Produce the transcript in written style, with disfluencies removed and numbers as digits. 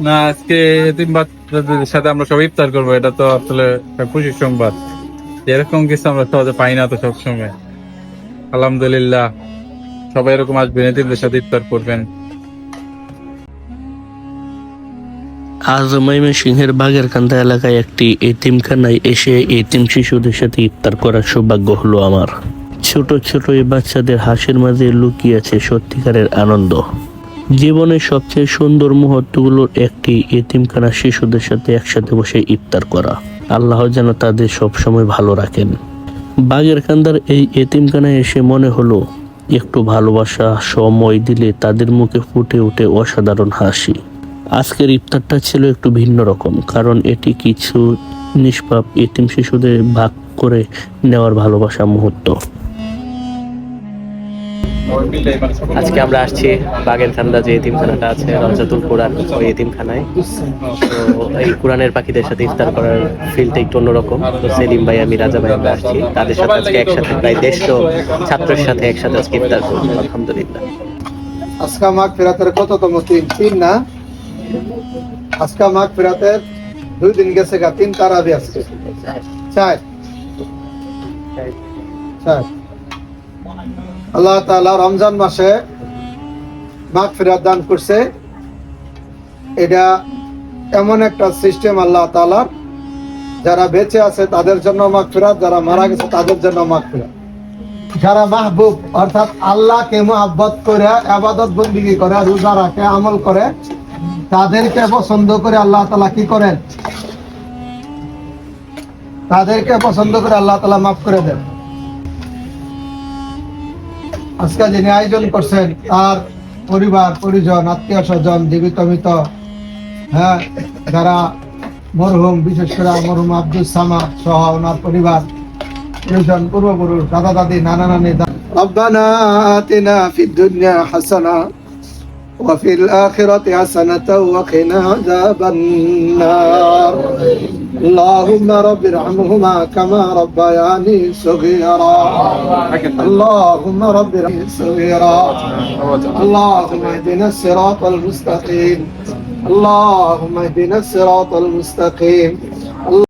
না, আজকে এতিমবাচ্চাদের সাথে আমরা সব ইফতার করবো, এটা তো আসলে একটা খুশির সংবাদ। এরকম কিছু আমরা সহজে পাই না তো সবসময়। আলহামদুলিল্লাহ, সবাই এরকম আসবেন, এতিমদের সাথে ইফতার করবেন। আজ ময়মনসিংহের বাগেরকান্দা এলাকায় একটি এতিমখানায় এসে এতিম শিশুদের সাথে ইফতার করার সৌভাগ্য হলো আমার। ছোট ছোট এই বাচ্চাদের হাসির মাঝে লুকিয়ে আছে সত্যিকারের আনন্দ। জীবনের সবচেয়ে সুন্দর মুহূর্তগুলোর একটি এতিমখানা শিশুদের সাথে একসাথে বসে ইফতার করা। আল্লাহ যেন তাদের সবসময় ভালো রাখেন। বাগেরকান্দার এই এতিমখানায় এসে মনে হলো একটু ভালোবাসা, সময় দিলে তাদের মুখে ফুটে ওঠে অসাধারণ হাসি। আজকের ইফতারটা ছিল একটু ভিন্ন রকম, কারণ এটি কিছু নিষ্পাপ এতিম শিশুদের ভাগ করে নেওয়ার ভালোবাসা মুহূর্ত। আজকে আমরা আসছি বাগেরকান্দা যে এতিমখানাটা আছে, রওজাতুল কোরআন, ওই এতিমখানায়। তো এই কোরআনের পাখিদের সাথে ইফতার করার ফিলটা একটু অন্যরকম। তো সেলিম ভাই, আমি রাজা ভাই, আমরা আসছি তাদের সাথে আজকে একসাথে প্রায় 150 ছাত্রের সাথে একসাথে আজকে ইফতার করবো। আলহামদুলিল্লাহ। আজকা মাগফিরাতের কততম দিন? 3 না? আজকা মাগফিরাতের 2 দিন গেছে গা, 3 তারাবি আজকে। 4 আল্লাহ তাআলা রমজান মাসে মাগফিরাত দান করছে। এটা এমন একটা সিস্টেম আল্লাহ তাআলার, যারা বেঁচে আছে তাদের জন্য মাগফিরাত, যারা মারা গেছে তাদের জন্য মাগফিরাত। যারা মাহবুব অর্থাৎ আল্লাহকে মুহাব্বত করে ইবাদত বন্দেগী করে, রোজা রাখে, আমল করে, তাদেরকে পছন্দ করে আল্লাহ তাআলা কি করেন? তাদেরকে পছন্দ করে আল্লাহ তাআলা মাফ করে দেন। আজকে যিনি আয়োজন করছেন তার পরিবার পরিজন, আত্মীয় স্বজন, জীবিত মৃত, যারা মরহুম, বিশেষ করে মরহুম আব্দুল সামাদ সহ ওনার পরিবার পরিজন, পূর্বপুরুষ, দাদা দাদি, নানা নানি। রব্বানা আতিনা ফিদ দুনিয়া হাসানা ওয়া ফিল আখিরাতি হাসানাতাও ওয়া কিনা আযাবান নার। اللهم رب ارحمهما كما ربياني صغيرا. اللهم رب ارحمهما صغيرا. اللهم اهدنا الصراط المستقيم. اللهم اهدنا الصراط المستقيم.